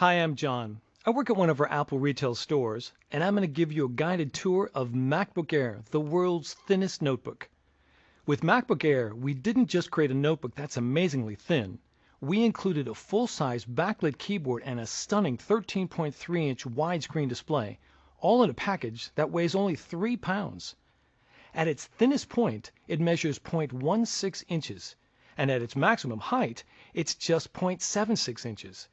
Hi, I'm John. I work at one of our Apple retail stores, and I'm going to give you a guided tour of MacBook Air, the world's thinnest notebook. With MacBook Air, we didn't just create a notebook that's amazingly thin. We included a full-size backlit keyboard and a stunning 13.3-inch widescreen display, all in a package that weighs only 3 pounds. At its thinnest point, it measures 0.16 inches, and at its maximum height, it's just 0.76 inches.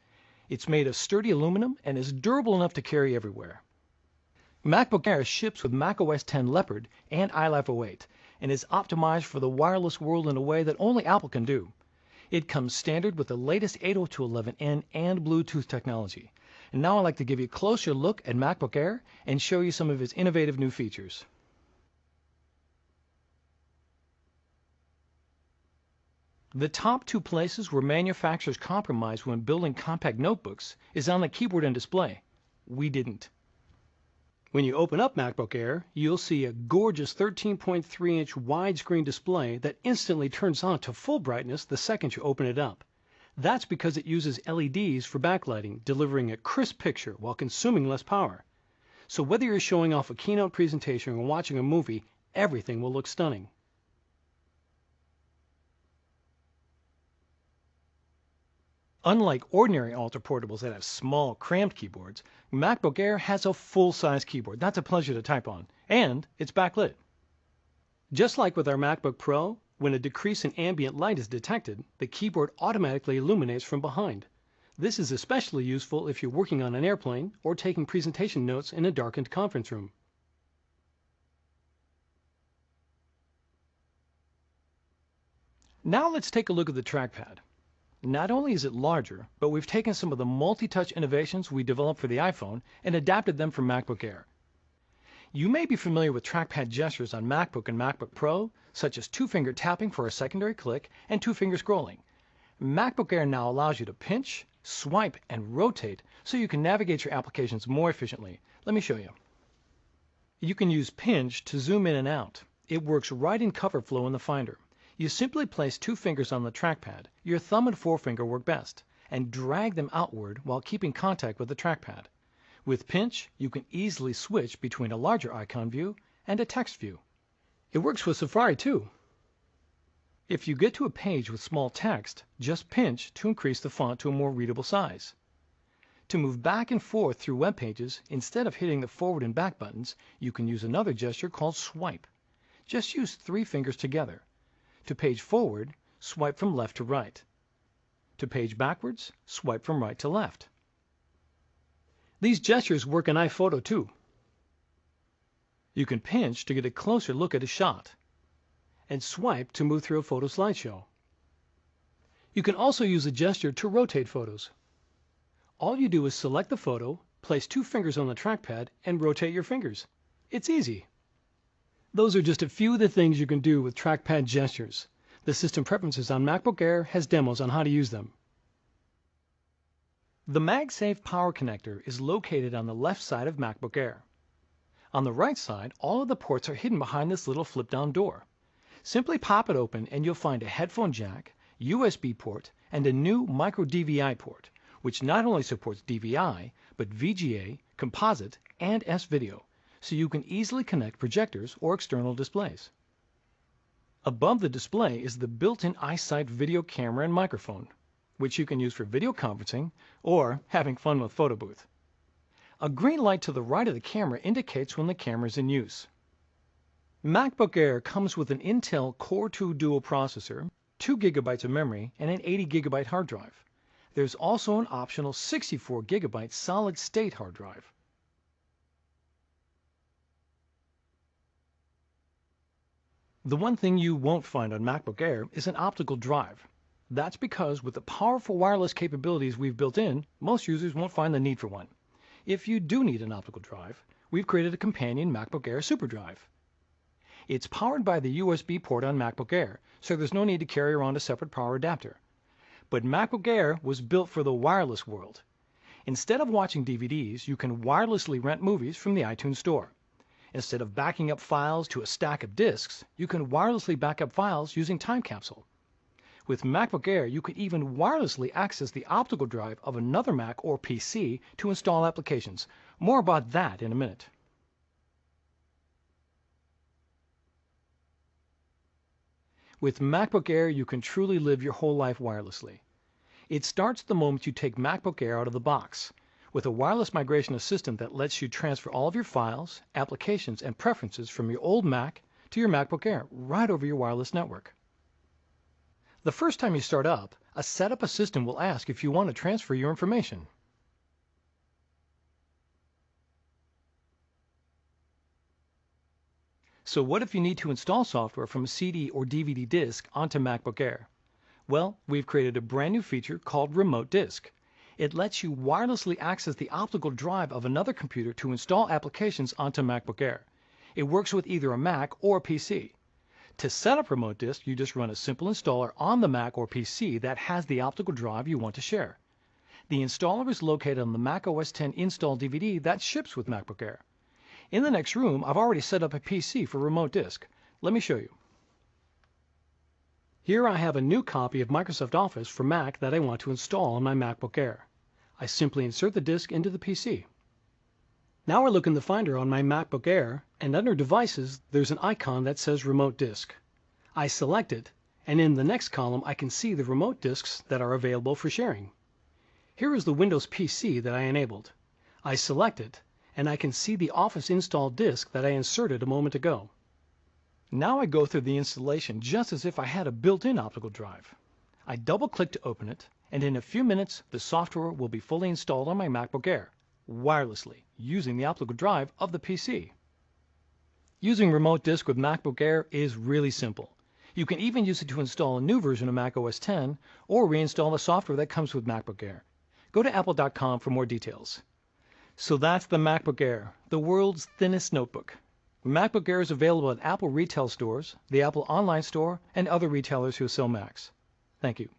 It's made of sturdy aluminum and is durable enough to carry everywhere. MacBook Air ships with macOS 10 Leopard and iLife 08 and is optimized for the wireless world in a way that only Apple can do. It comes standard with the latest 802.11n and Bluetooth technology. And now I'd like to give you a closer look at MacBook Air and show you some of its innovative new features. The top two places where manufacturers compromise when building compact notebooks is on the keyboard and display. We didn't. When you open up MacBook Air, you'll see a gorgeous 13.3-inch widescreen display that instantly turns on to full brightness the second you open it up. That's because it uses LEDs for backlighting, delivering a crisp picture while consuming less power. So whether you're showing off a keynote presentation or watching a movie, everything will look stunning. Unlike ordinary Ultra portables that have small, cramped keyboards, MacBook Air has a full-size keyboard. That's a pleasure to type on. And it's backlit. Just like with our MacBook Pro, when a decrease in ambient light is detected, the keyboard automatically illuminates from behind. This is especially useful if you're working on an airplane or taking presentation notes in a darkened conference room. Now let's take a look at the trackpad. Not only is it larger, but we've taken some of the multi-touch innovations we developed for the iPhone and adapted them for MacBook Air. You may be familiar with trackpad gestures on MacBook and MacBook Pro, such as two-finger tapping for a secondary click and two-finger scrolling. MacBook Air now allows you to pinch, swipe, and rotate so you can navigate your applications more efficiently. Let me show you. You can use pinch to zoom in and out. It works right in cover flow in the Finder. You simply place two fingers on the trackpad, your thumb and forefinger work best, and drag them outward while keeping contact with the trackpad. With pinch, you can easily switch between a larger icon view and a text view. It works with Safari too. If you get to a page with small text, just pinch to increase the font to a more readable size. To move back and forth through web pages, instead of hitting the forward and back buttons, you can use another gesture called swipe. Just use 3 fingers together. To page forward, swipe from left to right. To page backwards, swipe from right to left. These gestures work in iPhoto too. You can pinch to get a closer look at a shot, and swipe to move through a photo slideshow. You can also use a gesture to rotate photos. All you do is select the photo, place 2 fingers on the trackpad, and rotate your fingers. It's easy. Those are just a few of the things you can do with trackpad gestures. The System Preferences on MacBook Air has demos on how to use them. The MagSafe power connector is located on the left side of MacBook Air. On the right side, all of the ports are hidden behind this little flip-down door. Simply pop it open and you'll find a headphone jack, USB port, and a new micro DVI port, which not only supports DVI, but VGA, composite, and S-video, so you can easily connect projectors or external displays. Above the display is the built-in iSight video camera and microphone, which you can use for video conferencing or having fun with photo booth. A green light to the right of the camera indicates when the camera is in use. MacBook Air comes with an Intel Core 2 dual processor, 2 GB of memory, and an 80 GB hard drive. There's also an optional 64 GB solid-state hard drive. The one thing you won't find on MacBook Air is an optical drive. That's because with the powerful wireless capabilities we've built in, most users won't find the need for one. If you do need an optical drive, we've created a companion MacBook Air SuperDrive. It's powered by the USB port on MacBook Air, so there's no need to carry around a separate power adapter. But MacBook Air was built for the wireless world. Instead of watching DVDs, you can wirelessly rent movies from the iTunes Store. Instead of backing up files to a stack of disks, you can wirelessly back up files using Time Capsule. With MacBook Air, you can even wirelessly access the optical drive of another Mac or PC to install applications. More about that in a minute. With MacBook Air, you can truly live your whole life wirelessly. It starts the moment you take MacBook Air out of the box, with a wireless migration assistant that lets you transfer all of your files, applications, and preferences from your old Mac to your MacBook Air right over your wireless network. The first time you start up, a setup assistant will ask if you want to transfer your information. So what if you need to install software from a CD or DVD disk onto MacBook Air? Well, we've created a brand new feature called Remote Disk. It lets you wirelessly access the optical drive of another computer to install applications onto MacBook Air. It works with either a Mac or a PC. To set up Remote Disk, you just run a simple installer on the Mac or PC that has the optical drive you want to share. The installer is located on the Mac OS X install DVD that ships with MacBook Air. In the next room, I've already set up a PC for Remote Disk. Let me show you. Here I have a new copy of Microsoft Office for Mac that I want to install on my MacBook Air. I simply insert the disk into the PC. Now I look in the Finder on my MacBook Air, and under Devices, there's an icon that says Remote Disk. I select it, and in the next column I can see the remote disks that are available for sharing. Here is the Windows PC that I enabled. I select it, and I can see the Office install disk that I inserted a moment ago. Now I go through the installation just as if I had a built-in optical drive. I double-click to open it, and in a few minutes the software will be fully installed on my MacBook Air, wirelessly, using the optical drive of the PC. Using Remote Disk with MacBook Air is really simple. You can even use it to install a new version of Mac OS X or reinstall the software that comes with MacBook Air. Go to apple.com for more details. So that's the MacBook Air, the world's thinnest notebook. MacBook Air is available at Apple retail stores, the Apple Online Store, and other retailers who sell Macs. Thank you.